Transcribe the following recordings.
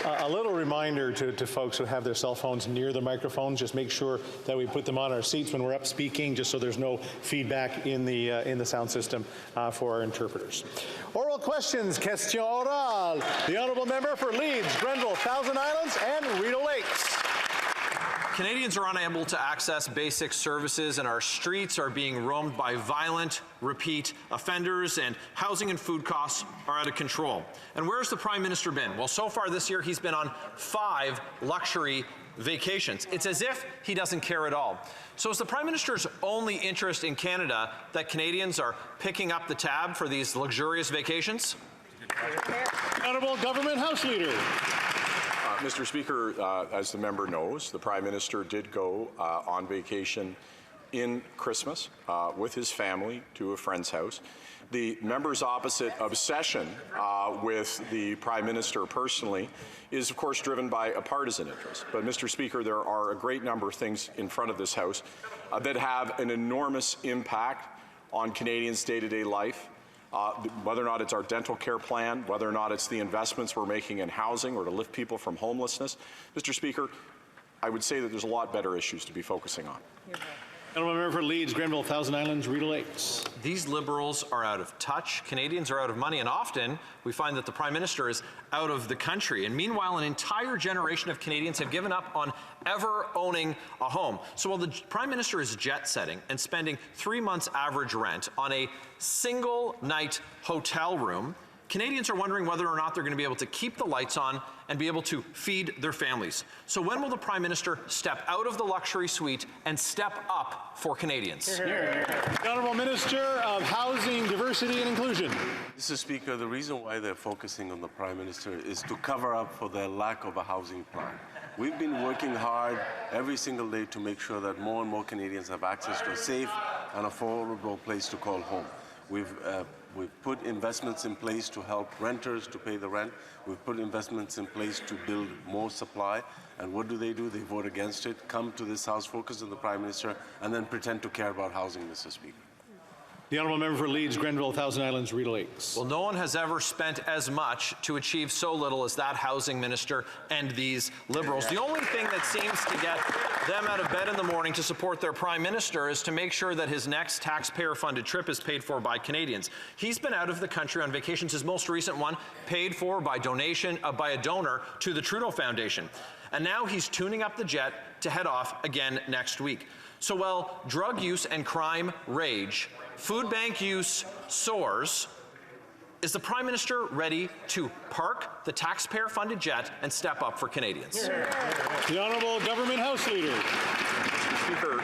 A little reminder to folks who have their cell phones near the microphones, just make sure that we put them on our seats when we're up speaking, just so there's no feedback in the sound system for our interpreters. Oral questions, question orale. The honourable member for Leeds, Grenville, Thousand Islands, and Rideau Lakes. Canadians are unable to access basic services, and our streets are being roamed by violent, repeat offenders, and housing and food costs are out of control. And where's the Prime Minister been? Well, so far this year, he's been on 5 luxury vacations. It's as if he doesn't care at all. So is the Prime Minister's only interest in Canada that Canadians are picking up the tab for these luxurious vacations? Honourable Government House Leader. Mr. Speaker, as the member knows, the Prime Minister did go on vacation in Christmas with his family to a friend's house. The member's opposite obsession with the Prime Minister personally is, of course, driven by a partisan interest. But, Mr. Speaker, there are a great number of things in front of this House that have an enormous impact on Canadians' day-to-day life. Whether or not it's our dental care plan, whether or not it's the investments we're making in housing or to lift people from homelessness. Mr. Speaker, I would say that there's a lot better issues to be focusing on. Honourable member for Leeds, Grenville, Thousand Islands, Rideau Lakes. These Liberals are out of touch, Canadians are out of money, and often we find that the Prime Minister is out of the country. And meanwhile, an entire generation of Canadians have given up on ever owning a home. So while the Prime Minister is jet-setting and spending 3 months average rent on a single night hotel room, Canadians are wondering whether or not they're going to be able to keep the lights on and be able to feed their families. So when will the Prime Minister step out of the luxury suite and step up for Canadians? The Honourable Minister of Housing, Diversity and Inclusion. Mr. Speaker, the reason why they're focusing on the Prime Minister is to cover up for their lack of a housing plan. We've been working hard every single day to make sure that more and more Canadians have access to a safe and affordable place to call home. We've put investments in place to help renters to pay the rent. We've put investments in place to build more supply. And what do? They vote against it, come to this House, focus on the Prime Minister, and then pretend to care about housing, Mr. Speaker. The honourable member for Leeds, Grenville, Thousand Islands, Rideau Lakes. Well, no one has ever spent as much to achieve so little as that housing minister and these Liberals. The only thing that seems to get them out of bed in the morning to support their Prime Minister is to make sure that his next taxpayer-funded trip is paid for by Canadians. He's been out of the country on vacations, his most recent one paid for by by a donor to the Trudeau Foundation. And now he's tuning up the jet to head off again next week. So while drug use and crime rage, food bank use soars, is the Prime Minister ready to park the taxpayer-funded jet and step up for Canadians? The Honourable Government House Leader. Speaker,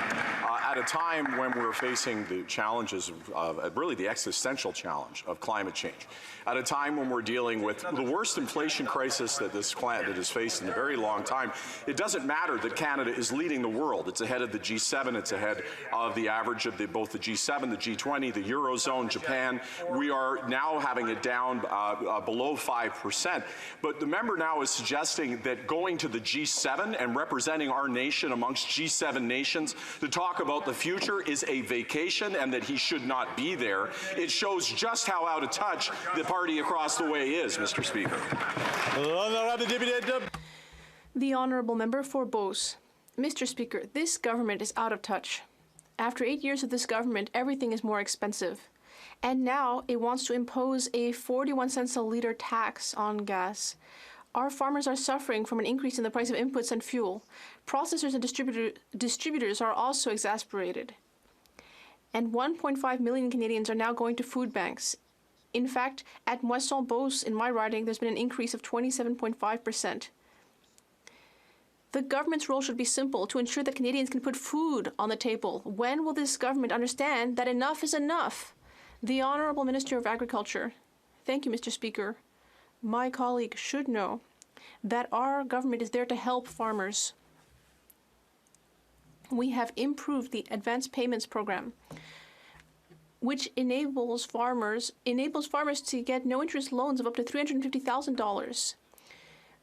at a time when we're facing the challenges of really the existential challenge of climate change, at a time when we're dealing with the worst inflation crisis that this planet has faced in a very long time, it doesn't matter that Canada is leading the world. It's ahead of the G7. It's ahead of the average of both the G7, the G20, the Eurozone, Japan. We are now having it down below 5%. But the member now is suggesting that going to the G7 and representing our nation amongst G7 nations to talk about the future is a vacation and that he should not be there. It shows just how out of touch the party across the way is, Mr. Speaker. The honourable member for Beauce. Mr. Speaker, this government is out of touch. After 8 years of this government, everything is more expensive. And now it wants to impose a 41 cents a litre tax on gas. Our farmers are suffering from an increase in the price of inputs and fuel. Processors and distributors are also exasperated. And 1.5 million Canadians are now going to food banks. In fact, at Moisson Beauce, in my riding, there's been an increase of 27.5%. The government's role should be simple, to ensure that Canadians can put food on the table. When will this government understand that enough is enough? The Honourable Minister of Agriculture. Thank you, Mr. Speaker. My colleague should know that our government is there to help farmers. We have improved the advance payments program, which enables farmers to get no-interest loans of up to $350,000.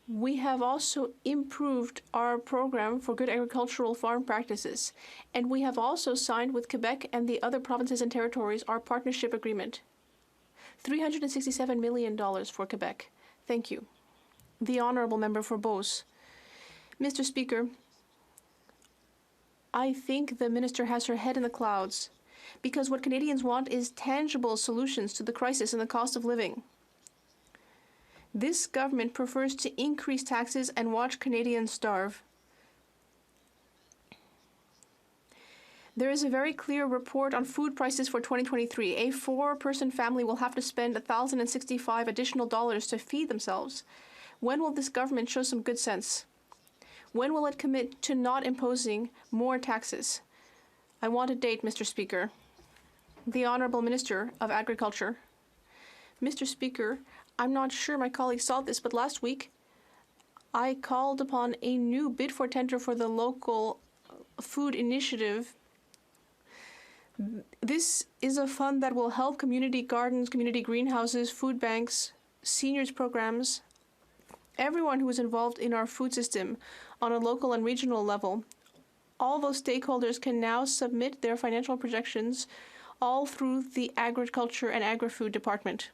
We have also improved our program for good agricultural farm practices, and we have also signed with Quebec and the other provinces and territories our partnership agreement. $367 million for Quebec. Thank you. The honourable member for Beauce. Mr. Speaker, I think the minister has her head in the clouds, because what Canadians want is tangible solutions to the crisis and the cost of living. This government prefers to increase taxes and watch Canadians starve. There is a very clear report on food prices for 2023. A 4-person family will have to spend $1,065 additional to feed themselves. When will this government show some good sense? When will it commit to not imposing more taxes? I want a date, Mr. Speaker. The Honourable Minister of Agriculture. Mr. Speaker, I'm not sure my colleagues saw this, but last week I called upon a new bid for tender for the local food initiative. This is a fund that will help community gardens, community greenhouses, food banks, seniors programs, everyone who is involved in our food system on a local and regional level. All those stakeholders can now submit their financial projections all through the Agriculture and Agri-Food Department.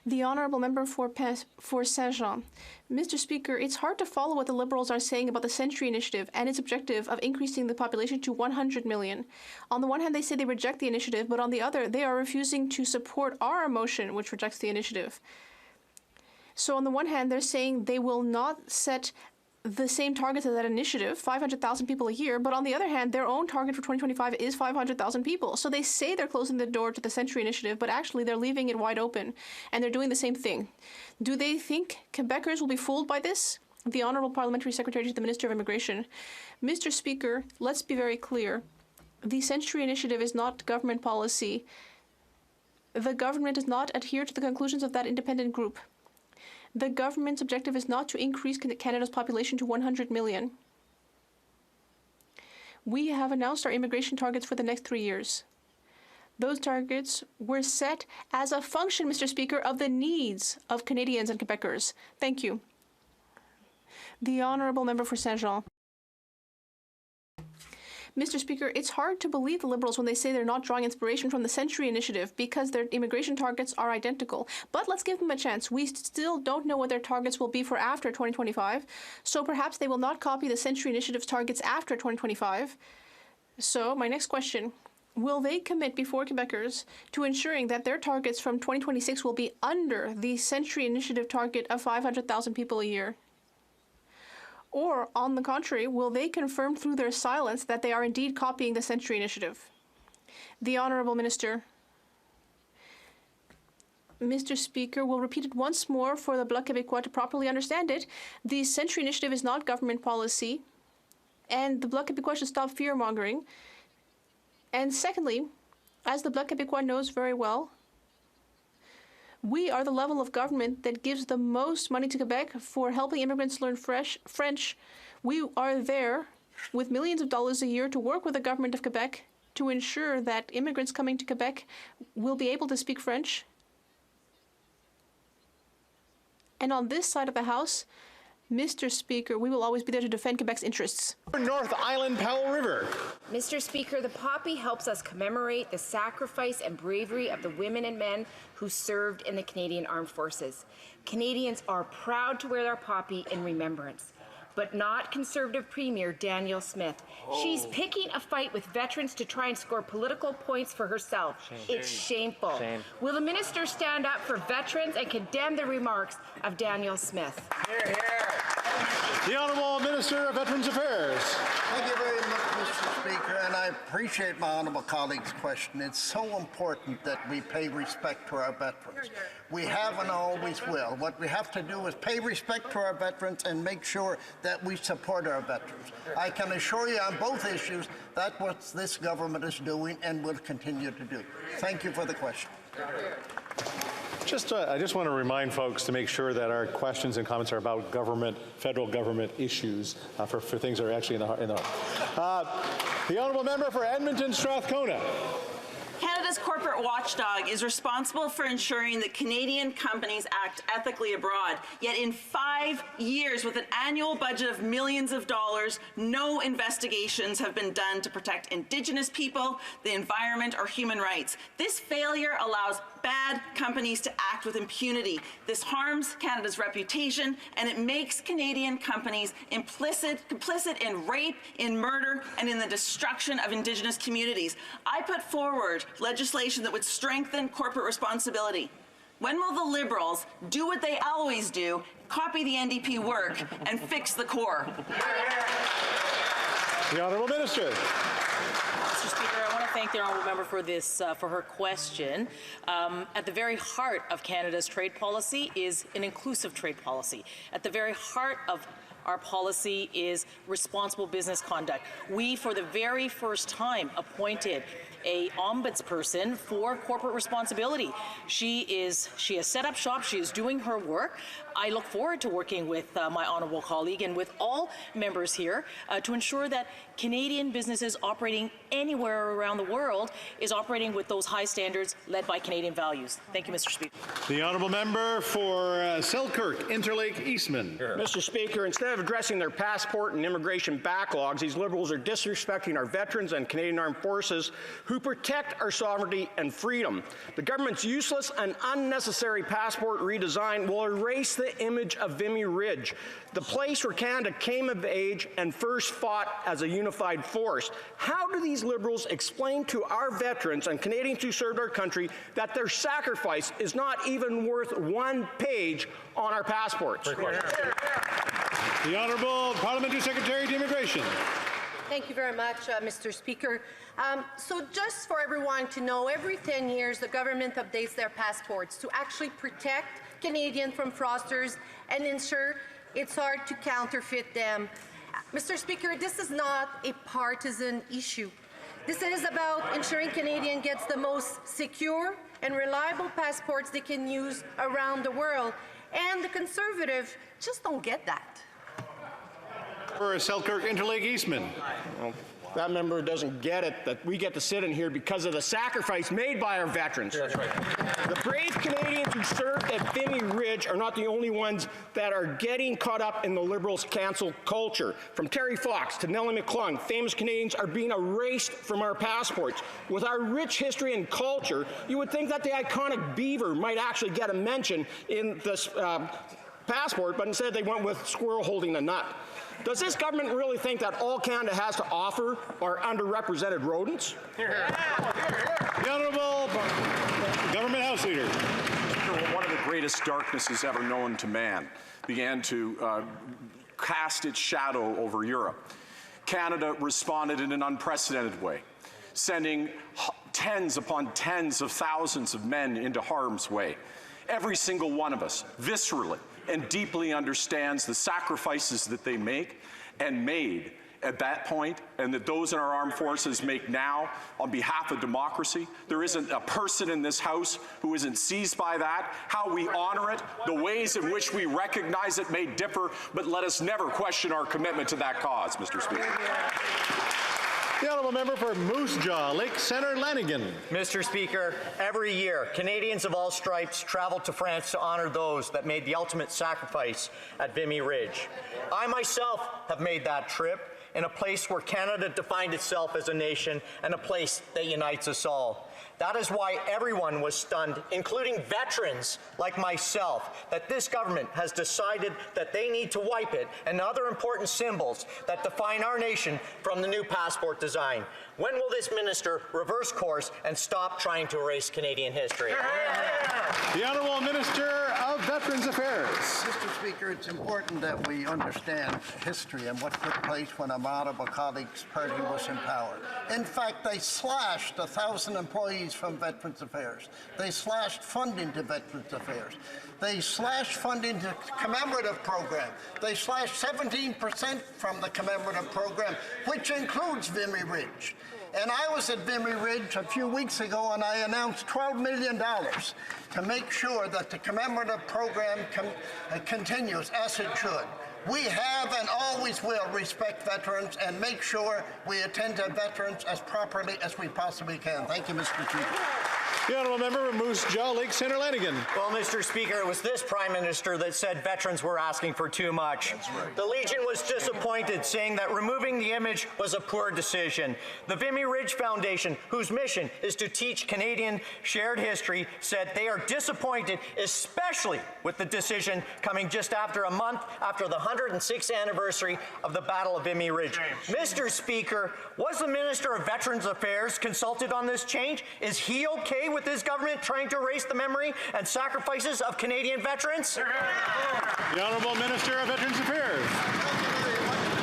The Honourable Member for Saint-Jean. Mr. Speaker, it's hard to follow what the Liberals are saying about the Century Initiative and its objective of increasing the population to 100 million. On the one hand, they say they reject the initiative, but on the other, they are refusing to support our motion, which rejects the initiative. So on the one hand, they're saying they will not set the same targets as that initiative, 500,000 people a year, but on the other hand, their own target for 2025 is 500,000 people. So they say they're closing the door to the Century Initiative, but actually they're leaving it wide open, and they're doing the same thing. Do they think Quebecers will be fooled by this? The Honourable Parliamentary Secretary to the Minister of Immigration. Mr. Speaker, let's be very clear. The Century Initiative is not government policy. The government does not adhere to the conclusions of that independent group. The government's objective is not to increase Canada's population to 100 million. We have announced our immigration targets for the next 3 years. Those targets were set as a function, Mr. Speaker, of the needs of Canadians and Quebecers. Thank you. The Honourable Member for Saint-Jean. Mr. Speaker, it's hard to believe the Liberals when they say they're not drawing inspiration from the Century Initiative because their immigration targets are identical. But let's give them a chance. We still don't know what their targets will be for after 2025, so perhaps they will not copy the Century Initiative's targets after 2025. So my next question, will they commit before Quebecers to ensuring that their targets from 2026 will be under the Century Initiative target of 500,000 people a year? Or, on the contrary, will they confirm through their silence that they are indeed copying the Century Initiative? The Honourable Minister. Mr. Speaker, we'll repeat it once more for the Bloc Québécois to properly understand it. The Century Initiative is not government policy, and the Bloc Québécois should stop fear-mongering. And secondly, as the Bloc Québécois knows very well, we are the level of government that gives the most money to Quebec for helping immigrants learn French. We are there with millions of dollars a year to work with the government of Quebec to ensure that immigrants coming to Quebec will be able to speak French. And on this side of the House, Mr. Speaker, we will always be there to defend Quebec's interests. North Island, Powell River. Mr. Speaker, the poppy helps us commemorate the sacrifice and bravery of the women and men who served in the Canadian Armed Forces. Canadians are proud to wear their poppy in remembrance, but not Conservative Premier Danielle Smith. She's picking a fight with veterans to try and score political points for herself. It's shameful. Will the minister stand up for veterans and condemn the remarks of Danielle Smith? Hear, hear. The Honourable Minister of Veterans Affairs. Thank you very much, Mr. Speaker, and I appreciate my honourable colleague's question. It's so important that we pay respect to our veterans. We have and always will. What we have to do is pay respect to our veterans and make sure that we support our veterans. I can assure you on both issues that's what this government is doing and will continue to do. Thank you for the question. I just want to remind folks to make sure that our questions and comments are about government, federal government issues for things that are actually in the the Honourable Member for Edmonton Strathcona. Canada's corporate watchdog is responsible for ensuring that Canadian companies act ethically abroad. Yet in 5 years, with an annual budget of millions of dollars, no investigations have been done to protect Indigenous people, the environment, or human rights. This failure allows bad companies to act with impunity. This harms Canada's reputation, and it makes Canadian companies complicit in rape, in murder, and in the destruction of Indigenous communities. I put forward legislation that would strengthen corporate responsibility. When will the Liberals do what they always do, copy the NDP work, and fix the core? The Honourable Minister. Mr. Speaker, I want to thank the honourable member for this, for her question. At the very heart of Canada's trade policy is an inclusive trade policy. At the very heart of our policy is responsible business conduct. We, for the very first time, appointed a ombudsperson for corporate responsibility. She has set up shop. She is doing her work. I look forward to working with my honourable colleague and with all members here to ensure that Canadian businesses operating anywhere around the world is operating with those high standards led by Canadian values. Thank you, Mr. Speaker. The Honourable Member for Selkirk, Interlake, Eastman. Mr. Speaker, instead of addressing their passport and immigration backlogs, these Liberals are disrespecting our veterans and Canadian Armed Forces who protect our sovereignty and freedom. The government's useless and unnecessary passport redesign will erase the image of Vimy Ridge, the place where Canada came of age and first fought as a unified force. How do these Liberals explain to our veterans and Canadians who served our country that their sacrifice is not even worth one page on our passports? The Honourable Parliamentary Secretary to Immigration. Thank you very much, Mr. Speaker. So just for everyone to know, every 10 years the government updates their passports to actually protect Canadians from fraudsters and ensure it's hard to counterfeit them. Mr. Speaker, this is not a partisan issue. This is about ensuring Canadians get the most secure and reliable passports they can use around the world. And the Conservatives just don't get that. For Selkirk, Interlake, Eastman. Well, that member doesn't get it, that we get to sit in here because of the sacrifice made by our veterans. That's right. The brave Canadians who served at Vimy Ridge are not the only ones that are getting caught up in the Liberals' cancel culture. From Terry Fox to Nellie McClung, famous Canadians are being erased from our passports. With our rich history and culture, you would think that the iconic beaver might actually get a mention in this passport, but instead they went with squirrel holding a nut. Does this government really think that all Canada has to offer are underrepresented rodents? The Honourable Government House Leader. One of the greatest darknesses ever known to man began to cast its shadow over Europe. Canada responded in an unprecedented way, sending tens upon tens of thousands of men into harm's way. Every single one of us, viscerally and deeply understands the sacrifices that they make and made at that point, and that those in our armed forces make now on behalf of democracy. There isn't a person in this House who isn't seized by that. How we honor it, the ways in which we recognize it may differ, but let us never question our commitment to that cause, Mr. Speaker. The Honourable Member for Moose Jaw, Lake Centre, Lanigan. Mr. Speaker, every year, Canadians of all stripes travel to France to honour those that made the ultimate sacrifice at Vimy Ridge. I myself have made that trip in a place where Canada defined itself as a nation and a place that unites us all. That is why everyone was stunned, including veterans like myself, that this government has decided that they need to wipe it and other important symbols that define our nation from the new passport design. When will this minister reverse course and stop trying to erase Canadian history? The Honourable Minister of Veterans Affairs. Mr. Speaker, it's important that we understand history and what took place when a honourable colleague's party was in power. In fact, they slashed 1,000 employees from Veterans Affairs. They slashed funding to Veterans Affairs. They slashed funding to the commemorative program. They slashed 17% from the commemorative program, which includes Vimy Ridge. And I was at Vimy Ridge a few weeks ago, and I announced $12 million to make sure that the commemorative program continues as it should. We have and always will respect veterans and make sure we attend to veterans as properly as we possibly can. Thank you, Mr. Chief. The honourable member for Moose Jaw, Lake Centre, Lanigan. Well, Mr. Speaker, it was this Prime Minister that said veterans were asking for too much. The Legion was disappointed, saying that removing the image was a poor decision. The Vimy Ridge Foundation, whose mission is to teach Canadian shared history, said they are disappointed, especially with the decision coming just after a month after the 106th anniversary of the Battle of Vimy Ridge. Mr. Speaker, was the Minister of Veterans Affairs consulted on this change? Is he okay with his government trying to erase the memory and sacrifices of Canadian veterans? The Honourable Minister of Veterans Affairs.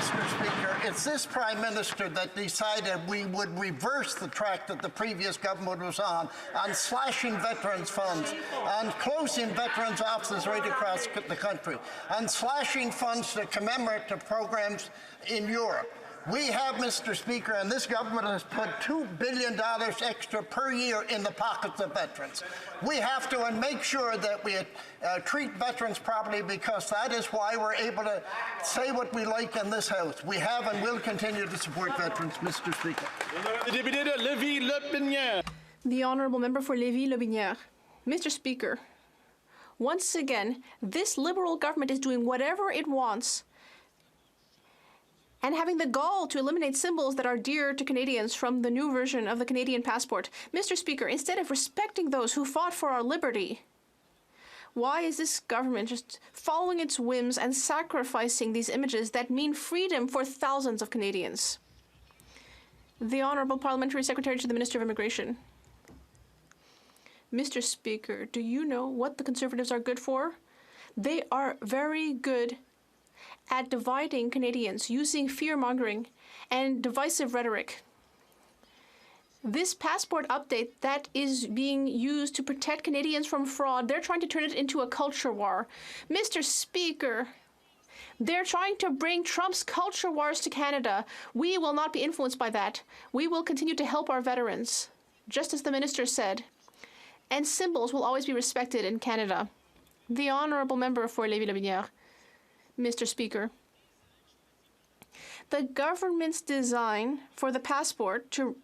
Mr. Speaker, it's this Prime Minister that decided we would reverse the track that the previous government was on slashing veterans funds, on closing veterans offices right across the country, on slashing funds to commemorate the programs in Europe. We have, Mr. Speaker, and this government has put $2 billion extra per year in the pockets of veterans. We have to make sure that we treat veterans properly, because that is why we're able to say what we like in this House. We have and will continue to support veterans, Mr. Speaker. The Deputy Lévis-Lotbinière. The honourable member for Lévis-Lotbinière. Mr. Speaker, once again, this Liberal government is doing whatever it wants and having the gall to eliminate symbols that are dear to Canadians from the new version of the Canadian passport. Mr. Speaker, instead of respecting those who fought for our liberty, why is this government just following its whims and sacrificing these images that mean freedom for thousands of Canadians? The Honourable Parliamentary Secretary to the Minister of Immigration. Mr. Speaker, do you know what the Conservatives are good for? They are very good at dividing Canadians using fear-mongering and divisive rhetoric. This passport update that is being used to protect Canadians from fraud, they're trying to turn it into a culture war. Mr. Speaker, they're trying to bring Trump's culture wars to Canada. We will not be influenced by that. We will continue to help our veterans, just as the minister said. And symbols will always be respected in Canada. The honourable member for Lévis-Lotbinière. Mr. Speaker, the government's design for the passport to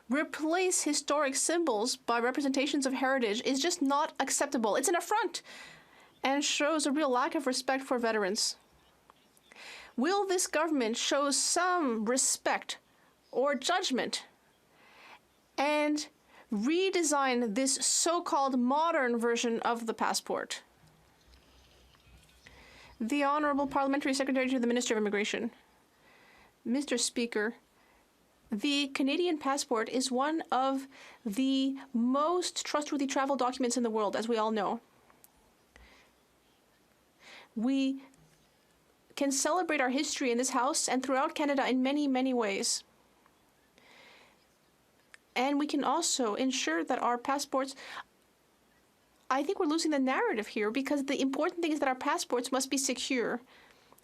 replace historic symbols by representations of heritage is just not acceptable. It's an affront and shows a real lack of respect for veterans. Will this government show some respect or judgment and redesign this so-called modern version of the passport? The Honourable Parliamentary Secretary to the Minister of Immigration. Mr. Speaker, the Canadian passport is one of the most trustworthy travel documents in the world, as we all know. We can celebrate our history in this House and throughout Canada in many, many ways. And we can also ensure that our passports, I think we're losing the narrative here, because the important thing is that our passports must be secure.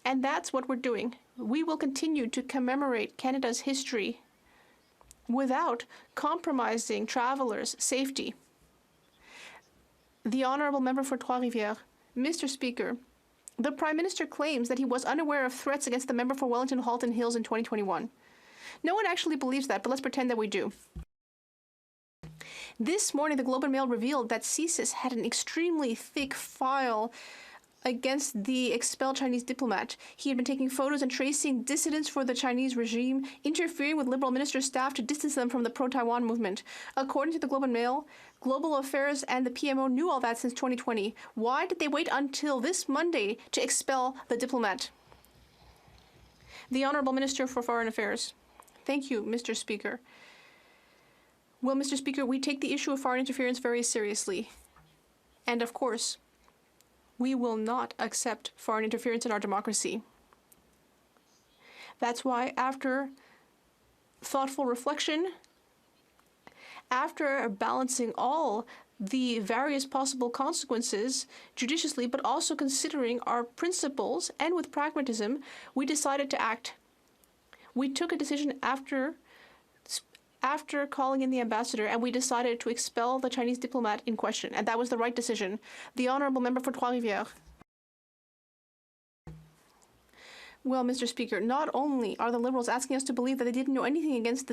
And that's what we're doing. We will continue to commemorate Canada's history without compromising travelers' safety. The Honourable Member for Trois-Rivières. Mr. Speaker, the Prime Minister claims that he was unaware of threats against the member for Wellington-Halton Hills in 2021. No one actually believes that, but let's pretend that we do. This morning, the Globe and Mail revealed that CSIS had an extremely thick file against the expelled Chinese diplomat. He had been taking photos and tracing dissidents for the Chinese regime, interfering with Liberal minister staff to distance them from the pro-Taiwan movement. According to the Globe and Mail, Global Affairs and the PMO knew all that since 2020. Why did they wait until this Monday to expel the diplomat? The Honourable Minister for Foreign Affairs. Thank you, Mr. Speaker. Well, Mr. Speaker, we take the issue of foreign interference very seriously. And of course, we will not accept foreign interference in our democracy. That's why, after thoughtful reflection, after balancing all the various possible consequences judiciously, but also considering our principles and with pragmatism, we decided to act. We took a decision after calling in the ambassador, and we decided to expel the Chinese diplomat in question, and that was the right decision. The Honourable Member for Trois-Rivières. Well, Mr. Speaker, not only are the Liberals asking us to believe that they didn't know anything against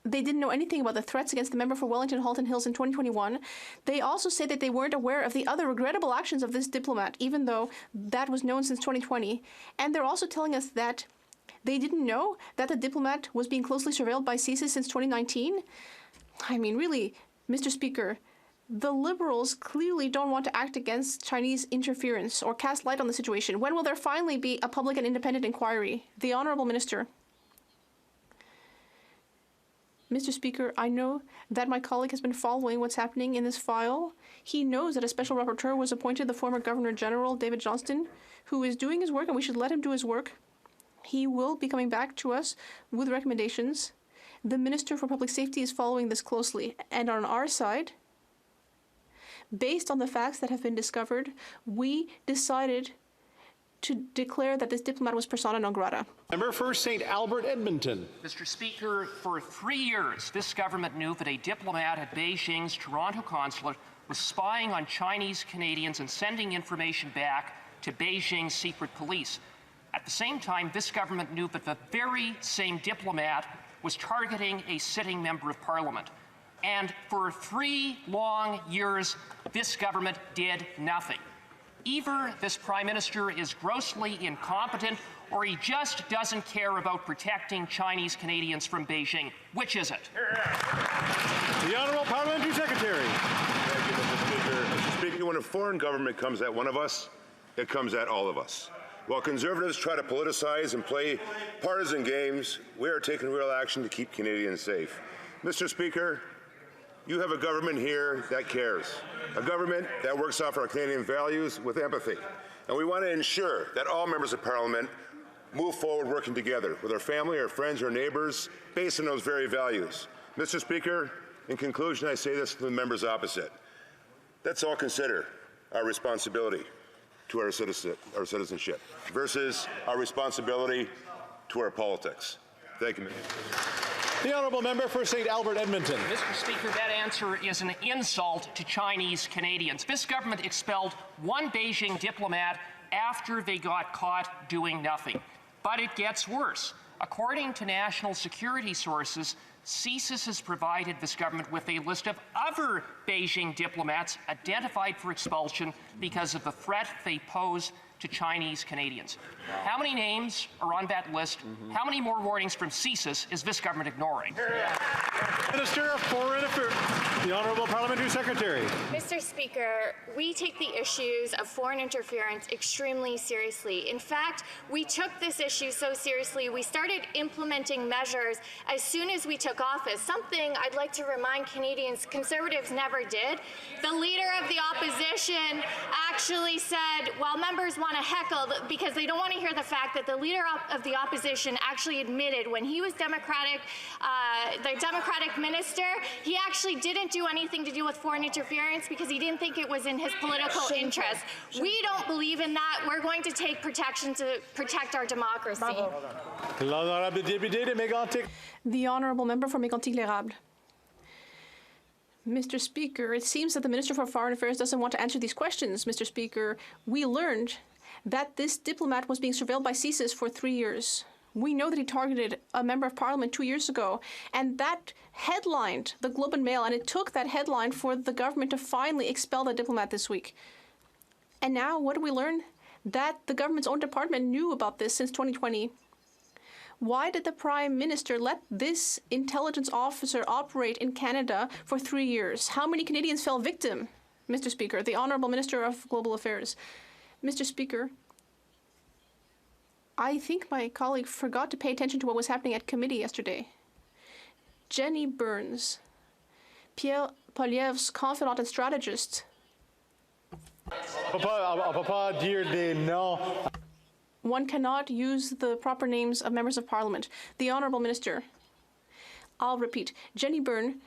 they didn't know anything about the threats against the member for Wellington Halton Hills in 2021. They also say that they weren't aware of the other regrettable actions of this diplomat, even though that was known since 2020. And they're also telling us that they didn't know that the diplomat was being closely surveilled by CSIS since 2019. I mean, really, Mr. Speaker, the Liberals clearly don't want to act against Chinese interference or cast light on the situation. When will there finally be a public and independent inquiry? The Honourable Minister. Mr. Speaker, I know that my colleague has been following what's happening in this file. He knows that a special rapporteur was appointed, the former Governor General, David Johnston, who is doing his work, and we should let him do his work. He will be coming back to us with recommendations. The Minister for Public Safety is following this closely. And on our side, based on the facts that have been discovered, we decided to declare that this diplomat was persona non grata. Member for St. Albert, Edmonton. Mr. Speaker, for 3 years, this government knew that a diplomat at Beijing's Toronto consulate was spying on Chinese Canadians and sending information back to Beijing's secret police. At the same time, this government knew that the very same diplomat was targeting a sitting member of parliament. And for 3 long years, this government did nothing. Either this Prime Minister is grossly incompetent or he just doesn't care about protecting Chinese Canadians from Beijing. Which is it? The Honourable Parliamentary Secretary. Thank you, Mr. Speaker. Mr. Speaker, when a foreign government comes at one of us, it comes at all of us. While Conservatives try to politicize and play partisan games, we are taking real action to keep Canadians safe. Mr. Speaker, you have a government here that cares, a government that works off our Canadian values with empathy. And we want to ensure that all members of Parliament move forward working together with our family, our friends, our neighbours, based on those very values. Mr. Speaker, in conclusion, I say this to the members opposite. Let's all consider our responsibility to our citizenship versus our responsibility to our politics. Thank you, Mr. The Honourable Member for St. Albert, Edmonton. Mr. Speaker, that answer is an insult to Chinese Canadians. This government expelled one Beijing diplomat after they got caught doing nothing. But it gets worse. According to national security sources, CSIS has provided this government with a list of other Beijing diplomats identified for expulsion because of the threat they pose to Chinese Canadians. How many names are on that list? How many more warnings from CSIS is this government ignoring? Minister of Foreign Affairs, the Honourable Parliamentary Secretary. Mr. Speaker, we take the issues of foreign interference extremely seriously. In fact, we took this issue so seriously, we started implementing measures as soon as we took office, something I'd like to remind Canadians Conservatives never did. The Leader of the Opposition actually said, while members want to heckle because they don't want to hear the fact that the Leader of the Opposition actually admitted when he was Democratic, the Democratic minister, he actually didn't do anything to do with foreign interference because he didn't think it was in his political interest. We don't believe in that. We're going to take protection to protect our democracy. The Honourable Member for Mégantic-L'Érable. Mr. Speaker, it seems that the Minister for Foreign Affairs doesn't want to answer these questions. Mr. Speaker, we learned that this diplomat was being surveilled by CSIS for 3 years. We know that he targeted a member of parliament 2 years ago, and that headlined the Globe and Mail, and it took that headline for the government to finally expel the diplomat this week. And now, what do we learn? That the government's own department knew about this since 2020. Why did the Prime Minister let this intelligence officer operate in Canada for 3 years? How many Canadians fell victim, Mr. Speaker? The Honourable Minister of Global Affairs. Mr. Speaker, I think my colleague forgot to pay attention to what was happening at committee yesterday. Jenny Burns, Pierre Poilievre's confidant and strategist. One cannot use the proper names of members of parliament. The Honourable Minister. I'll repeat. Jenny Byrne,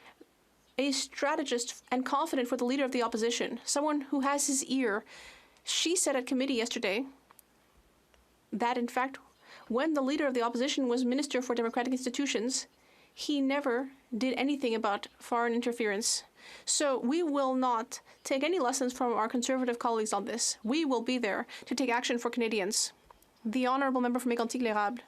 a strategist and confidant for the Leader of the Opposition, someone who has his ear. She said at committee yesterday that, in fact, when the Leader of the Opposition was Minister for Democratic Institutions, he never did anything about foreign interference. So we will not take any lessons from our Conservative colleagues on this. We will be there to take action for Canadians. The Honourable Member for Mégantic-L'Érable.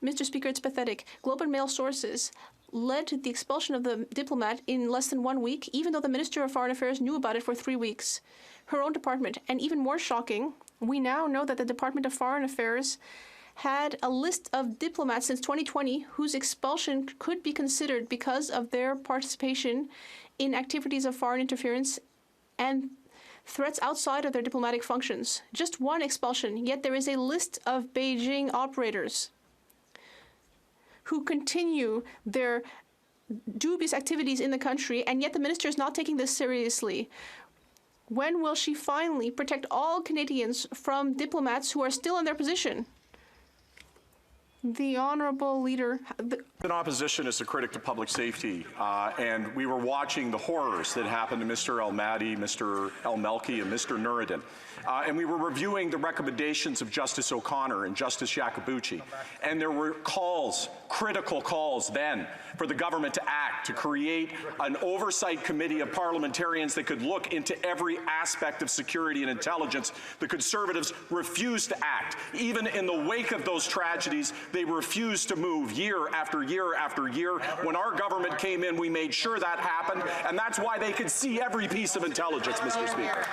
Mr. Speaker, it's pathetic. Globe and Mail sources led to the expulsion of the diplomat in less than 1 week, even though the Minister of Foreign Affairs knew about it for 3 weeks. Her own department. And even more shocking, we now know that the Department of Foreign Affairs had a list of diplomats since 2020 whose expulsion could be considered because of their participation in activities of foreign interference and threats outside of their diplomatic functions. Just one expulsion, yet there is a list of Beijing operators who continue their dubious activities in the country, and yet the minister is not taking this seriously. When will she finally protect all Canadians from diplomats who are still in their position? The honourable leader. In opposition as a critic to public safety, and we were watching the horrors that happened to Mr. El-Mahdi, Mr. El-Melki, and Mr. Nuruddin. And we were reviewing the recommendations of Justice O'Connor and Justice Iacobucci. And there were calls, critical calls then, for the government to act, to create an oversight committee of parliamentarians that could look into every aspect of security and intelligence. The Conservatives refused to act. Even in the wake of those tragedies, they refused to move year after year after year. When our government came in, we made sure that happened, and that's why they could see every piece of intelligence, Mr. Speaker.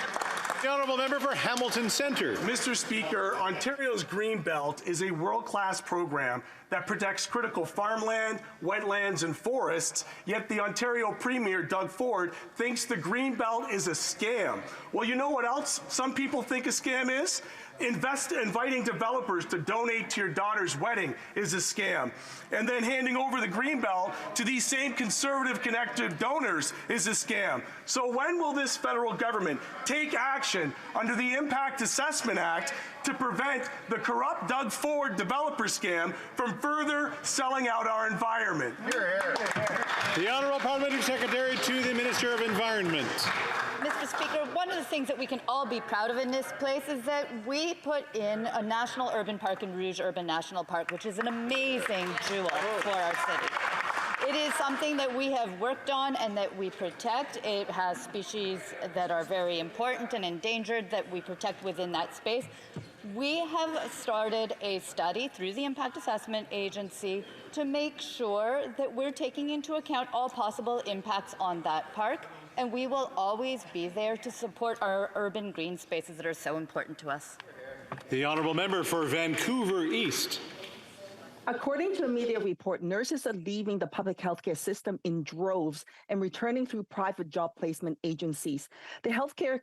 The honourable member for Hamilton Centre. Mr. Speaker, Ontario's Green Belt is a world-class program that protects critical farmland, wetlands, and forests, yet the Ontario Premier, Doug Ford, thinks the Green Belt is a scam. Well, you know what else some people think a scam is? Inviting developers to donate to your daughter's wedding is a scam. And then handing over the Greenbelt to these same conservative connected donors is a scam. So when will this federal government take action under the Impact Assessment Act to prevent the corrupt Doug Ford developer scam from further selling out our environment? The Honourable Parliamentary Secretary to the Minister of Environment. Mr. Speaker, one of the things that we can all be proud of in this place is that we put in a national urban park in Rouge Urban National Park, which is an amazing jewel for our city. It is something that we have worked on and that we protect. It has species that are very important and endangered that we protect within that space. We have started a study through the Impact Assessment Agency to make sure that we're taking into account all possible impacts on that park, and we will always be there to support our urban green spaces that are so important to us. The honourable member for Vancouver East. According to a media report, nurses are leaving the public healthcare system in droves and returning through private job placement agencies. The healthcare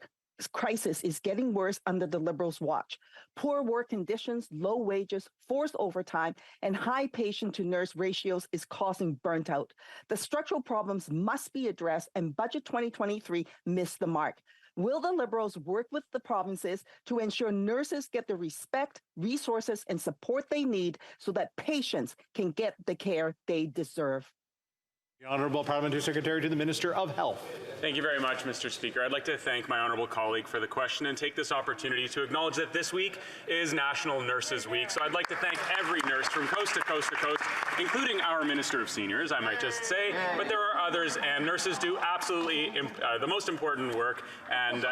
crisis is getting worse under the Liberals' watch. Poor work conditions, low wages, forced overtime, and high patient-to-nurse ratios is causing burnt out. The structural problems must be addressed, and Budget 2023 missed the mark. Will the Liberals work with the provinces to ensure nurses get the respect, resources, and support they need so that patients can get the care they deserve? The Honourable Parliamentary Secretary to the Minister of Health. Thank you very much, Mr. Speaker. I'd like to thank my honourable colleague for the question and take this opportunity to acknowledge that this week is National Nurses Week. So I'd like to thank every nurse from coast to coast to coast, including our Minister of Seniors, I might just say, but there are others, and nurses do absolutely the most important work, and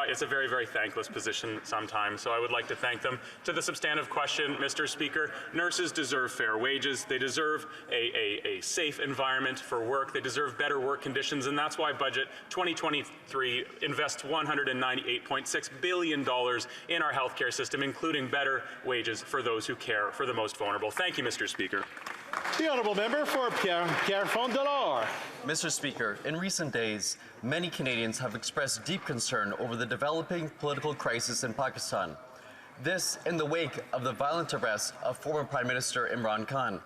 it's a very, very thankless position sometimes. So I would like to thank them. To the substantive question, Mr. Speaker, nurses deserve fair wages. They deserve a safe environment for work. They deserve better work conditions, and that's why Budget 2023 invests $198.6 billion in our healthcare system, including better wages for those who care for the most vulnerable. Thank you, Mr. Speaker. The honourable member for Pierrefonds Dollard. Mr. Speaker, in recent days, many Canadians have expressed deep concern over the developing political crisis in Pakistan. This in the wake of the violent arrest of former Prime Minister Imran Khan.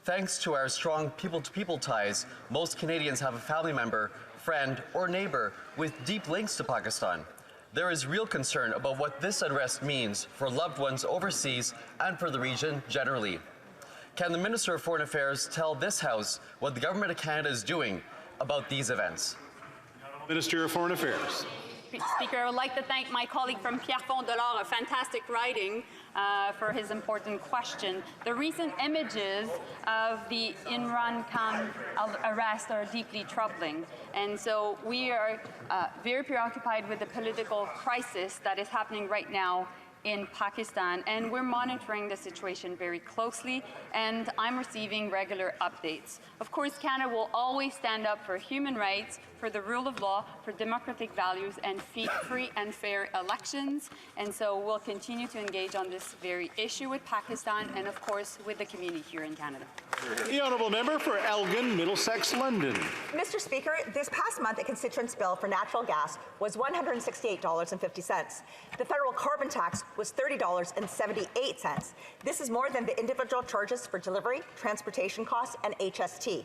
Thanks to our strong people-to-people ties, most Canadians have a family member, friend, or neighbor with deep links to Pakistan. There is real concern about what this unrest means for loved ones overseas and for the region generally. Can the Minister of Foreign Affairs tell this House what the Government of Canada is doing about these events? Minister of Foreign Affairs. Speaker, I would like to thank my colleague from Pierrefonds Dollard, a fantastic writing, for his important question. The recent images of the Imran Khan arrest are deeply troubling, and so we are very preoccupied with the political crisis that is happening right now in Pakistan, and we're monitoring the situation very closely, and I'm receiving regular updates. Of course, Canada will always stand up for human rights, for the rule of law, for democratic values, and free and fair elections, and so we'll continue to engage on this very issue with Pakistan and, of course, with the community here in Canada. The honourable member for Elgin, Middlesex, London. Mr. Speaker, this past month, a constituent's bill for natural gas was $168.50. The federal carbon tax was $30.78. This is more than the individual charges for delivery, transportation costs, and HST.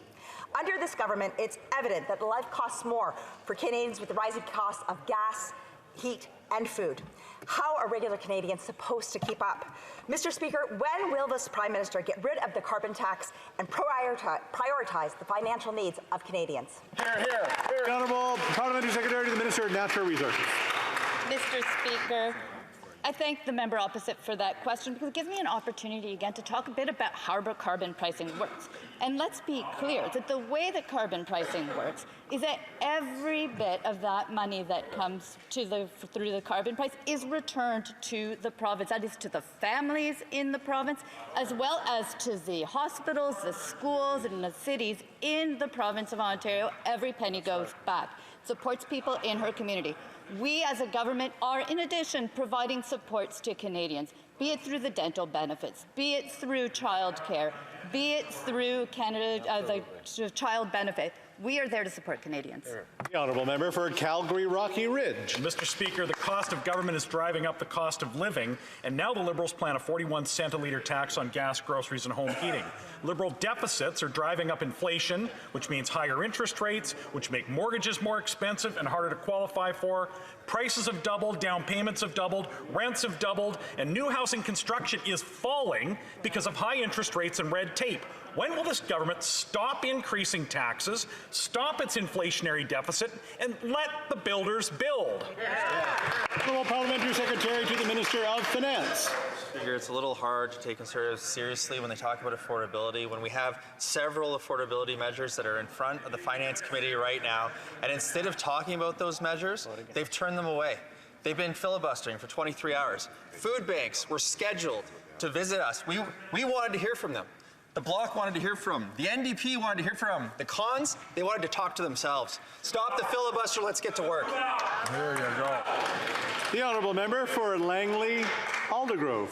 Under this government, it's evident that life costs more for Canadians with the rising costs of gas, heat, and food. How are regular Canadians supposed to keep up? Mr. Speaker, when will this Prime Minister get rid of the carbon tax and prioritize the financial needs of Canadians? The Honourable Parliamentary Secretary to the Minister of Natural Resources. Mr. Speaker, I thank the member opposite for that question because it gives me an opportunity again to talk a bit about how carbon pricing works. And let's be clear that the way that carbon pricing works is that every bit of that money that comes through the carbon price is returned to the province. That is to the families in the province, as well as to the hospitals, the schools, and the cities in the province of Ontario. Every penny goes back, supports people in her community. We as a government are, in addition, providing supports to Canadians, be it through the dental benefits, be it through childcare, be it through the child benefit. We are there to support Canadians. The honourable member for Calgary Rocky Ridge. Mr. Speaker, the cost of government is driving up the cost of living, and now the Liberals plan a 41-cent a litre tax on gas, groceries, and home heating. Liberal deficits are driving up inflation, which means higher interest rates, which make mortgages more expensive and harder to qualify for. Prices have doubled, down payments have doubled, rents have doubled, and new housing construction is falling because of high interest rates and red tape. When will this government stop increasing taxes, stop its inflationary deficit, and let the builders build? Honourable Parliamentary Secretary to the Minister of Finance. Speaker, it's a little hard to take Conservatives seriously when they talk about affordability, when we have several affordability measures that are in front of the Finance Committee right now, and instead of talking about those measures, they've turned them away. They've been filibustering for 23 hours. Food banks were scheduled to visit us. We wanted to hear from them. The Bloc wanted to hear from them. The NDP wanted to hear from them. The Cons, they wanted to talk to themselves. Stop the filibuster, let's get to work. There you go. The honourable member for Langley, Aldergrove.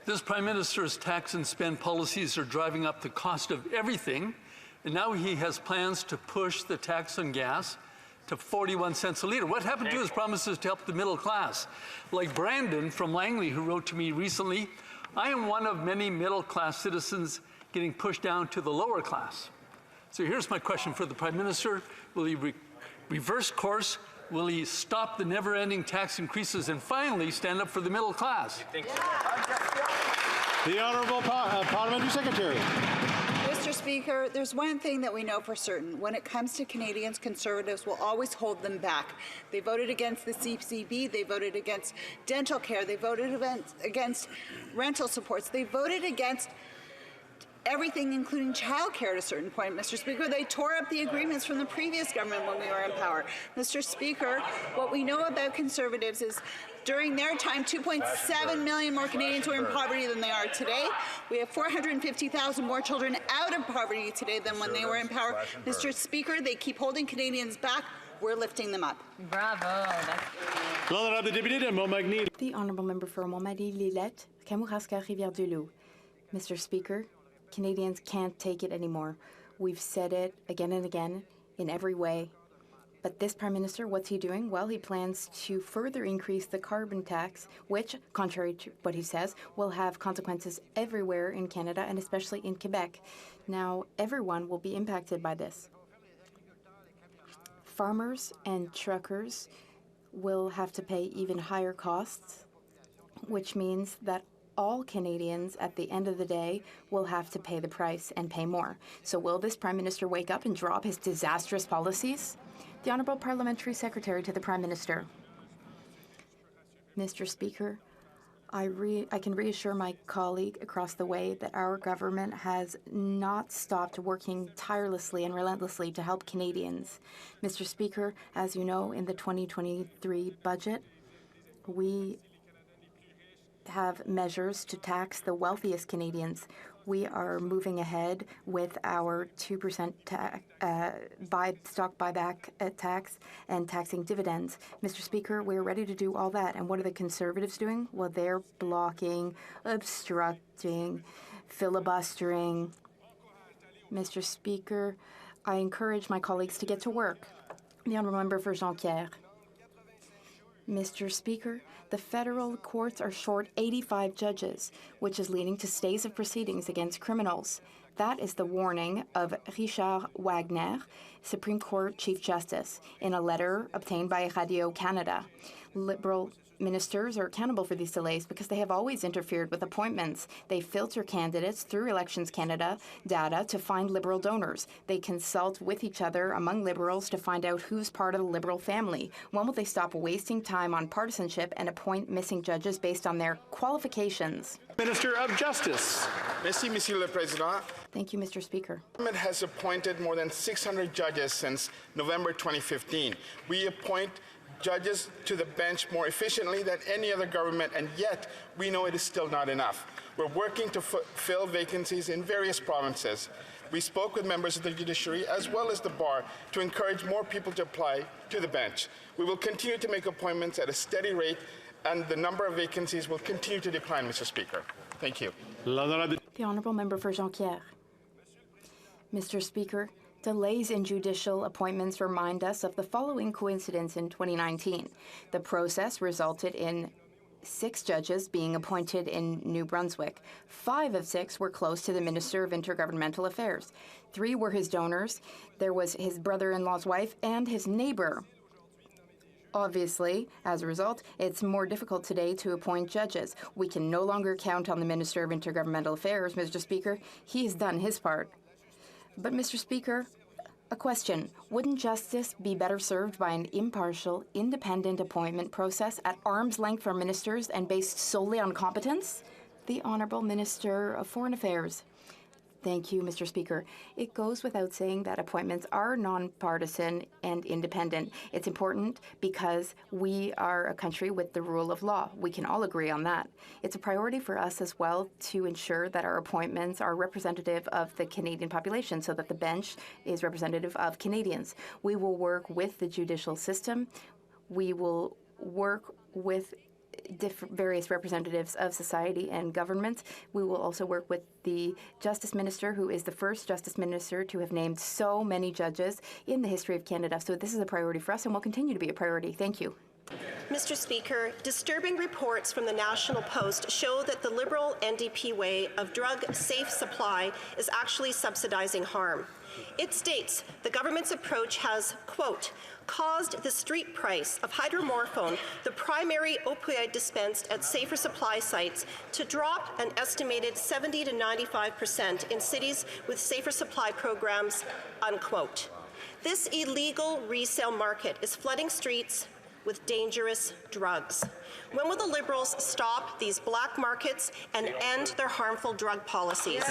This Prime Minister's tax and spend policies are driving up the cost of everything, and now he has plans to push the tax on gas to 41 cents a litre. What happened to his promises to help the middle class? Like Brandon from Langley, who wrote to me recently, I am one of many middle-class citizens getting pushed down to the lower class. So here's my question for the Prime Minister. Will he reverse course? Will he stop the never-ending tax increases and finally stand up for the middle class? The Honourable Parliamentary Secretary. Mr. Speaker, there's one thing that we know for certain. When it comes to Canadians, Conservatives will always hold them back. They voted against the CCB, they voted against dental care, they voted against rental supports, they voted against everything, including childcare at a certain point, Mr. Speaker. They tore up the agreements from the previous government when we were in power. Mr. Speaker, what we know about Conservatives is during their time, 2.7 million more Canadians were in poverty than they are today. We have 450,000 more children out of poverty today than when they were in power. Mr. Speaker, they keep holding Canadians back. We're lifting them up. Bravo. The honourable member for Montmagny-Lillette, Kamouraska, Rivière-du-Loup. Mr. Speaker, Canadians can't take it anymore. We've said it again and again in every way. But this Prime Minister, what's he doing? Well, he plans to further increase the carbon tax, which, contrary to what he says, will have consequences everywhere in Canada and especially in Quebec. Now, everyone will be impacted by this. Farmers and truckers will have to pay even higher costs, which means that all Canadians at the end of the day will have to pay the price and pay more. So will this Prime Minister wake up and drop his disastrous policies? The Honourable Parliamentary Secretary to the Prime Minister. Mr. Speaker, I can reassure my colleague across the way that our government has not stopped working tirelessly and relentlessly to help Canadians. Mr. Speaker, as you know, in the 2023 budget, we have measures to tax the wealthiest Canadians. We are moving ahead with our 2% stock buyback tax and taxing dividends. Mr. Speaker, we're ready to do all that. And what are the Conservatives doing? Well, they're blocking, obstructing, filibustering. Mr. Speaker, I encourage my colleagues to get to work. The Honourable Member for Jonquière. Mr. Speaker, the federal courts are short 85 judges, which is leading to stays of proceedings against criminals. That is the warning of Richard Wagner, Supreme Court Chief Justice, in a letter obtained by Radio-Canada. Liberal ministers are accountable for these delays because they have always interfered with appointments. They filter candidates through Elections Canada data to find Liberal donors. They consult with each other among Liberals to find out who's part of the Liberal family. When will they stop wasting time on partisanship and appoint missing judges based on their qualifications? Minister of Justice. Merci, Monsieur le Président. Thank you, Mr. Speaker. The government has appointed more than 600 judges since November 2015. We appoint judges to the bench more efficiently than any other government, and yet we know it is still not enough. We're working to fill vacancies in various provinces. We spoke with members of the judiciary as well as the bar to encourage more people to apply to the bench. We will continue to make appointments at a steady rate, and the number of vacancies will continue to decline, Mr. Speaker. Thank you. The Honourable Member for Jonquière. Mr. Speaker, delays in judicial appointments remind us of the following coincidence in 2019. The process resulted in 6 judges being appointed in New Brunswick. 5 of 6 were close to the Minister of Intergovernmental Affairs. 3 were his donors. There was his brother-in-law's wife and his neighbor. Obviously, as a result, it's more difficult today to appoint judges. We can no longer count on the Minister of Intergovernmental Affairs, Mr. Speaker. He's done his part. But, Mr. Speaker, a question. Wouldn't justice be better served by an impartial, independent appointment process at arm's length for ministers and based solely on competence? The Honourable Minister of Foreign Affairs. Thank you, Mr. Speaker. It goes without saying that appointments are nonpartisan and independent. It's important because we are a country with the rule of law. We can all agree on that. It's a priority for us as well to ensure that our appointments are representative of the Canadian population so that the bench is representative of Canadians. We will work with the judicial system. We will work with various representatives of society and government. We will also work with the Justice Minister, who is the first Justice Minister to have named so many judges in the history of Canada. So this is a priority for us and will continue to be a priority. Thank you. Mr. Speaker, disturbing reports from the National Post show that the Liberal NDP way of drug safe supply is actually subsidizing harm. It states the government's approach has, quote, caused the street price of hydromorphone, the primary opioid dispensed at safer supply sites, to drop an estimated 70 to 95% in cities with safer supply programs, unquote. This illegal resale market is flooding streets with dangerous drugs. When will the Liberals stop these black markets and end their harmful drug policies?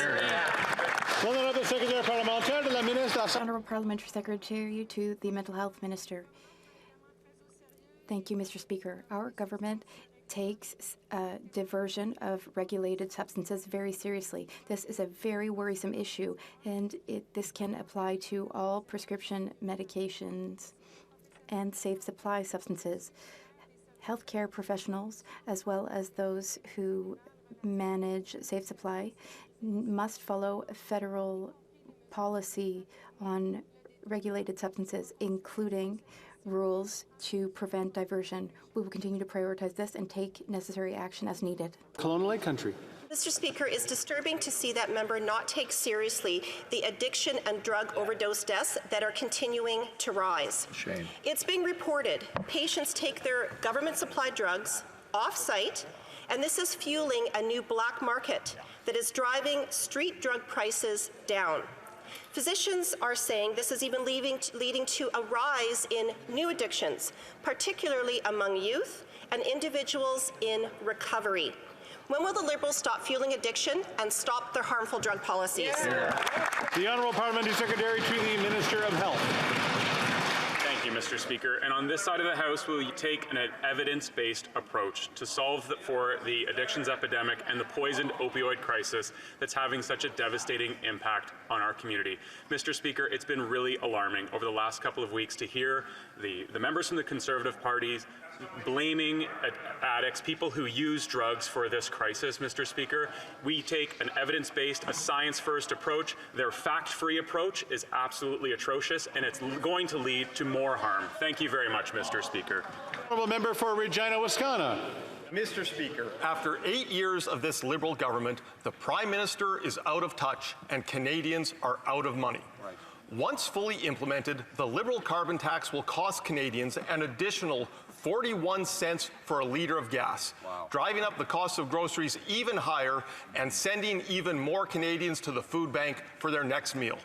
Honourable Parliamentary Secretary to the Mental Health Minister. Thank you, Mr. Speaker. Our government takes diversion of regulated substances very seriously. This is a very worrisome issue, and this can apply to all prescription medications and safe supply substances. Healthcare professionals, as well as those who manage safe supply, must follow federal policy on regulated substances, including rules to prevent diversion. We will continue to prioritize this and take necessary action as needed. Colonial Lake Country. Mr. Speaker, it's disturbing to see that member not take seriously the addiction and drug overdose deaths that are continuing to rise. Shame. It's being reported patients take their government-supplied drugs off-site, and this is fueling a new black market that is driving street drug prices down. Physicians are saying this is even leading to a rise in new addictions, particularly among youth and individuals in recovery. When will the Liberals stop fueling addiction and stop their harmful drug policies? The Honourable Parliamentary Secretary to the Minister of Health. Thank you, Mr. Speaker. And on this side of the House, we'll take an evidence-based approach to solve for the addictions epidemic and the poisoned opioid crisis that's having such a devastating impact on our community. Mr. Speaker, it's been really alarming over the last couple of weeks to hear the members from the Conservative parties blaming addicts, people who use drugs for this crisis, Mr. Speaker. We take an evidence-based, a science-first approach. Their fact-free approach is absolutely atrocious, and it's going to lead to more harm. Thank you very much, Mr. Speaker. Honourable member for Regina, Wascana. Mr. Speaker, after 8 years of this Liberal government, the Prime Minister is out of touch and Canadians are out of money. Once fully implemented, the Liberal carbon tax will cost Canadians an additional 41 cents for a litre of gas, driving up the cost of groceries even higher and sending even more Canadians to the food bank for their next meal.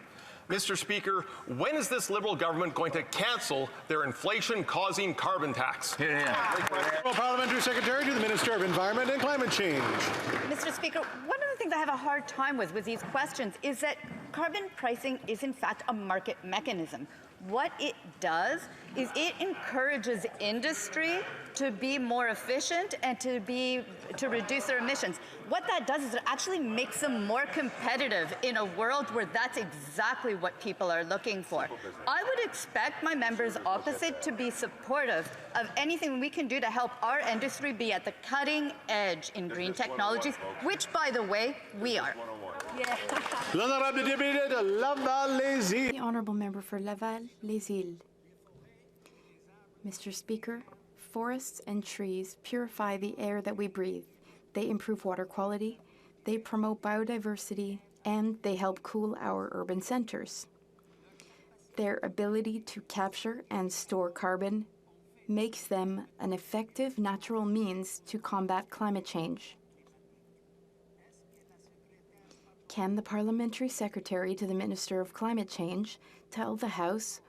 Mr. Speaker, when is this Liberal government going to cancel their inflation-causing carbon tax? Parliamentary Secretary to the Minister of Environment and Climate Change. Mr. Speaker, one of the things I have a hard time with these questions is that carbon pricing is in fact a market mechanism. What it does is it encourages industry to be more efficient and to reduce their emissions. What that does is it actually makes them more competitive in a world where that's exactly what people are looking for. I would expect my members opposite to be supportive of anything we can do to help our industry be at the cutting edge in green technologies, which, by the way, we are. The Honourable Member for Laval-Les-Îles. Mr. Speaker, forests and trees purify the air that we breathe. They improve water quality, they promote biodiversity, and they help cool our urban centres. Their ability to capture and store carbon makes them an effective natural means to combat climate change. Can the Parliamentary Secretary to the Minister of Climate Change tell the House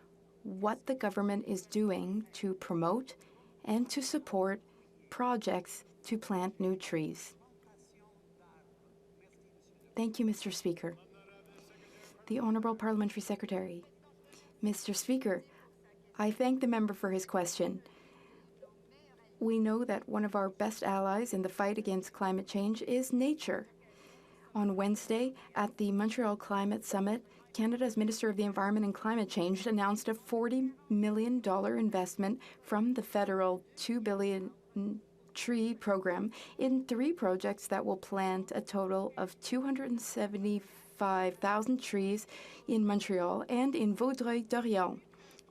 what the government is doing to promote and to support projects to plant new trees? Thank you, Mr. Speaker. The Honourable Parliamentary Secretary. Mr. Speaker, I thank the member for his question. We know that one of our best allies in the fight against climate change is nature. On Wednesday, at the Montreal Climate Summit, Canada's Minister of the Environment and Climate Change announced a $40 million investment from the federal $2 billion tree program in 3 projects that will plant a total of 275,000 trees in Montreal and in Vaudreuil-Dorion.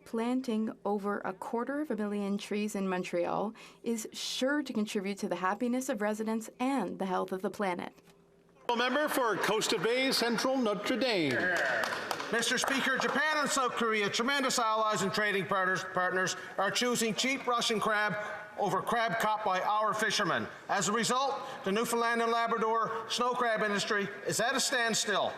Planting over 250,000 trees in Montreal is sure to contribute to the happiness of residents and the health of the planet. Member for Coast Bay Central Notre Dame. Mr. Speaker, Japan and South Korea, tremendous allies and trading partners, are choosing cheap Russian crab over crab caught by our fishermen. As a result, the Newfoundland and Labrador snow crab industry is at a standstill.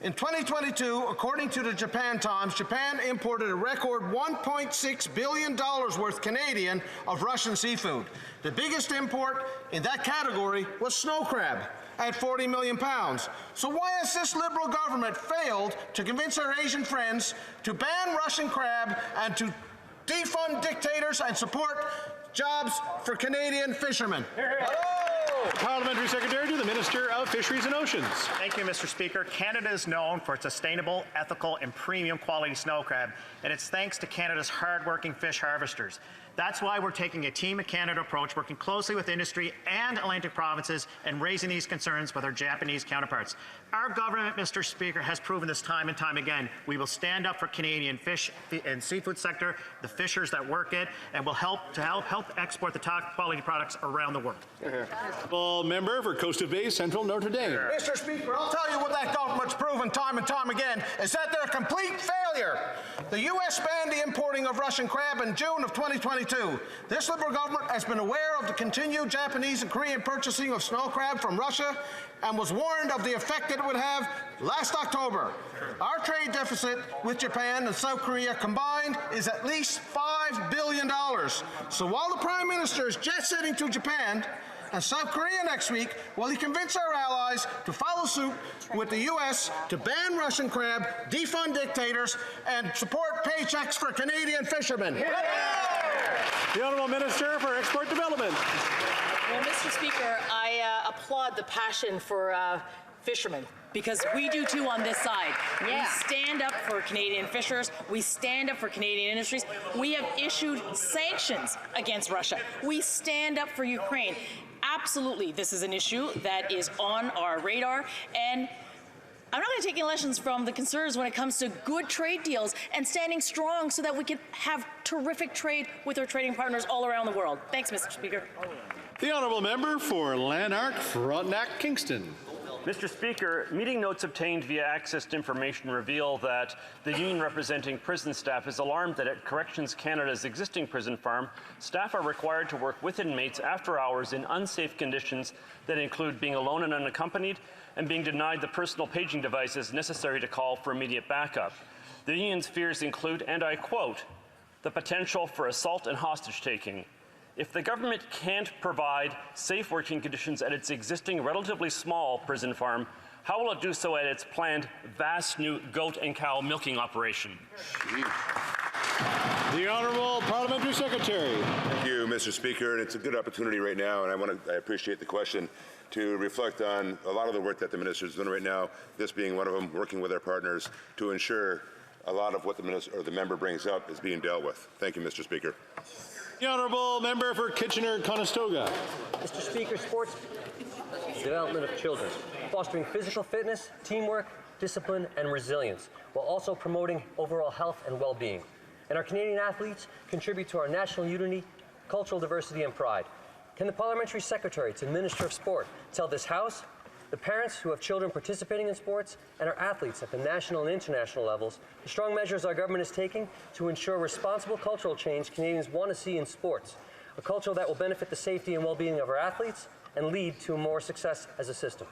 In 2022, according to the Japan Times, Japan imported a record $1.6 billion worth Canadian of Russian seafood. The biggest import in that category was snow crab at 40 million pounds. So why has this Liberal government failed to convince our Asian friends to ban Russian crab and to defund dictators and support jobs for Canadian fishermen? Parliamentary Secretary to the Minister of Fisheries and Oceans. Thank you, Mr. Speaker. Canada is known for its sustainable, ethical, and premium quality snow crab, and it's thanks to Canada's hard-working fish harvesters. That's why we're taking a Team of Canada approach, working closely with industry and Atlantic provinces and raising these concerns with our Japanese counterparts. Our government, Mr. Speaker, has proven this time and time again. We will stand up for Canadian fish and seafood sector, the fishers that work it, and will help export the top quality products around the world. Member for Coast Bay Central Notre Dame. Mr. Speaker, I'll tell you what that government's proven time and time again is that they're a complete failure. The U.S. banned the importing of Russian crab in June of 2022. This Liberal government has been aware of the continued Japanese and Korean purchasing of snow crab from Russia and was warned of the effect that it would have last October. Our trade deficit with Japan and South Korea combined is at least $5 billion. So while the Prime Minister is jet-setting to Japan, and South Korea next week, will he convince our allies to follow suit with the U.S. to ban Russian crab, defund dictators, and support paychecks for Canadian fishermen? The Honourable Minister for Export Development. Well, Mr. Speaker, I applaud the passion for fishermen, because we do too on this side. Yeah. We stand up for Canadian fishers. We stand up for Canadian industries. We have issued sanctions against Russia. We stand up for Ukraine. Absolutely, this is an issue that is on our radar, and I'm not going to take any lessons from the Conservatives when it comes to good trade deals and standing strong so that we can have terrific trade with our trading partners all around the world. Thanks, Mr. Speaker. The Honourable Member for Lanark, Frontenac, Kingston. Mr. Speaker, meeting notes obtained via Access to Information reveal that the union representing prison staff is alarmed that at Corrections Canada's existing prison farm, staff are required to work with inmates after hours in unsafe conditions that include being alone and unaccompanied and being denied the personal paging devices necessary to call for immediate backup. The union's fears include, and I quote, the potential for assault and hostage-taking. If the government can't provide safe working conditions at its existing relatively small prison farm, how will it do so at its planned vast new goat and cow milking operation? The Honourable Parliamentary Secretary. Thank you, Mr. Speaker. And it's a good opportunity right now, and I appreciate the question, to reflect on a lot of the work that the Minister is doing right now, this being one of them, working with our partners to ensure a lot of what the Minister or the member brings up is being dealt with. Thank you, Mr. Speaker. The Honourable Member for Kitchener-Conestoga. Mr. Speaker, sports development of children, fostering physical fitness, teamwork, discipline, and resilience, while also promoting overall health and well-being. And our Canadian athletes contribute to our national unity, cultural diversity, and pride. Can the Parliamentary Secretary to the Minister of Sport tell this House, the parents who have children participating in sports, and our athletes at the national and international levels, the strong measures our government is taking to ensure responsible cultural change Canadians want to see in sports, a culture that will benefit the safety and well-being of our athletes and lead to more success as a system?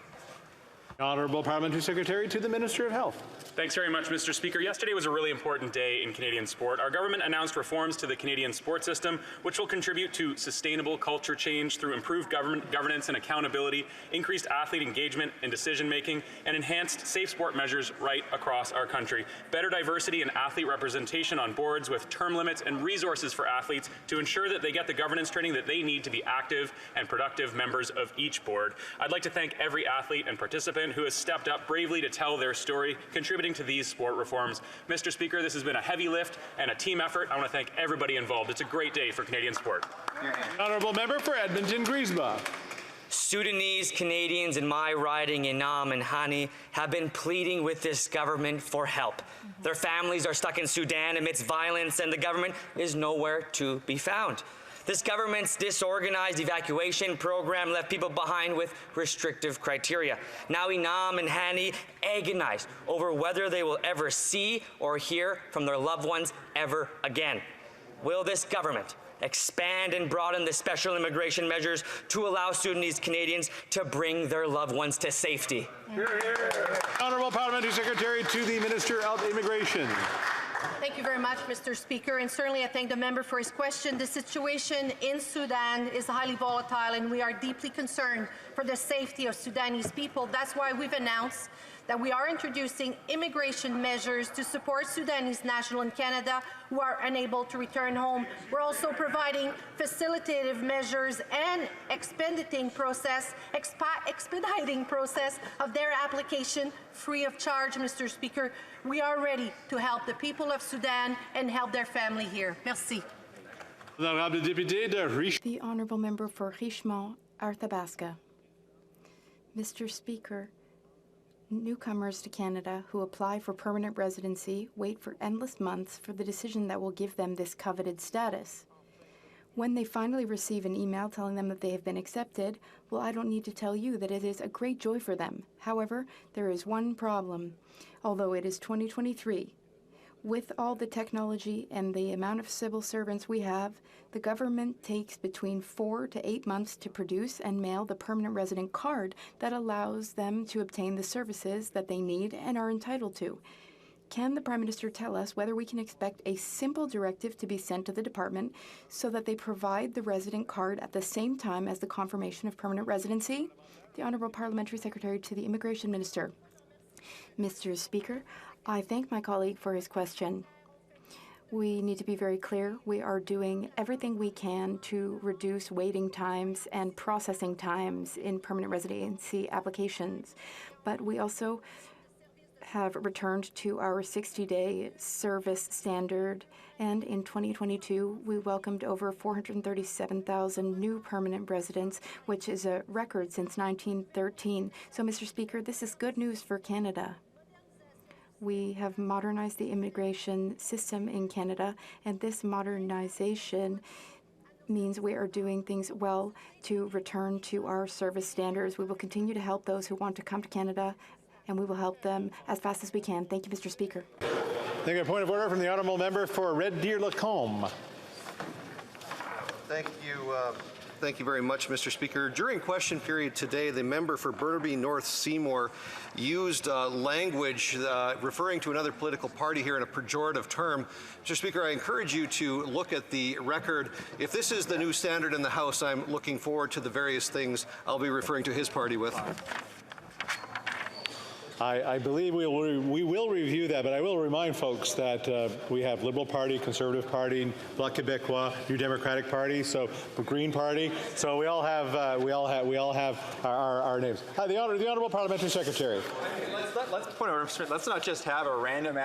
Honourable Parliamentary Secretary to the Minister of Health. Thanks very much, Mr. Speaker. Yesterday was a really important day in Canadian sport. Our government announced reforms to the Canadian sport system, which will contribute to sustainable culture change through improved governance and accountability, increased athlete engagement and decision-making, and enhanced safe sport measures right across our country. Better diversity and athlete representation on boards with term limits and resources for athletes to ensure that they get the governance training that they need to be active and productive members of each board. I'd like to thank every athlete and participant who has stepped up bravely to tell their story, contributing to these sport reforms. Mr. Speaker, this has been a heavy lift and a team effort. I want to thank everybody involved. It's a great day for Canadian sport. Honourable Member for Edmonton-Griesbach. Sudanese Canadians in my riding, Inam and Hani, have been pleading with this government for help. Their families are stuck in Sudan amidst violence, and the government is nowhere to be found. This government's disorganized evacuation program left people behind with restrictive criteria. Now Inam and Hani agonize over whether they will ever see or hear from their loved ones ever again. Will this government expand and broaden the special immigration measures to allow Sudanese Canadians to bring their loved ones to safety? Honourable Parliamentary Secretary to the Minister of Immigration. Thank you very much, Mr. Speaker, and certainly I thank the member for his question. The situation in Sudan is highly volatile, and we are deeply concerned for the safety of Sudanese people. That's why we've announced that we are introducing immigration measures to support Sudanese nationals in Canada who are unable to return home. We're also providing facilitative measures and expediting process of their application free of charge, Mr. Speaker. We are ready to help the people of Sudan and help their family here. Merci. The Honourable Member for Richmond, Arthabaska. Mr. Speaker, newcomers to Canada who apply for permanent residency wait for endless months for the decision that will give them this coveted status. When they finally receive an email telling them that they have been accepted, well, I don't need to tell you that it is a great joy for them. However, there is one problem. Although it is 2023, with all the technology and the amount of civil servants we have, the government takes between 4 to 8 months to produce and mail the permanent resident card that allows them to obtain the services that they need and are entitled to. Can the Prime Minister tell us whether we can expect a simple directive to be sent to the department so that they provide the resident card at the same time as the confirmation of permanent residency? The Honourable Parliamentary Secretary to the Immigration Minister. Mr. Speaker, I thank my colleague for his question. We need to be very clear. We are doing everything we can to reduce waiting times and processing times in permanent residency applications. But we also have returned to our 60-day service standard, and in 2022, we welcomed over 437,000 new permanent residents, which is a record since 1913. So, Mr. Speaker, this is good news for Canada. We have modernized the immigration system in Canada, and this modernization means we are doing things well to return to our service standards. We will continue to help those who want to come to Canada, and we will help them as fast as we can. Thank you, Mr. Speaker. Thank you. A point of order from the honourable member for Red Deer Lacombe. Thank you. Thank you very much, Mr. Speaker. During question period today, the member for Burnaby North Seymour used language referring to another political party here in a pejorative term. Mr. Speaker, I encourage you to look at the record. If this is the new standard in the House, I'm looking forward to the various things I'll be referring to his party with. I believe we will review that, but I will remind folks that we have Liberal Party, Conservative Party, Bloc Québécois, New Democratic Party, so Green Party. So we all have our names. The Honourable Parliamentary Secretary. Let's not just have a random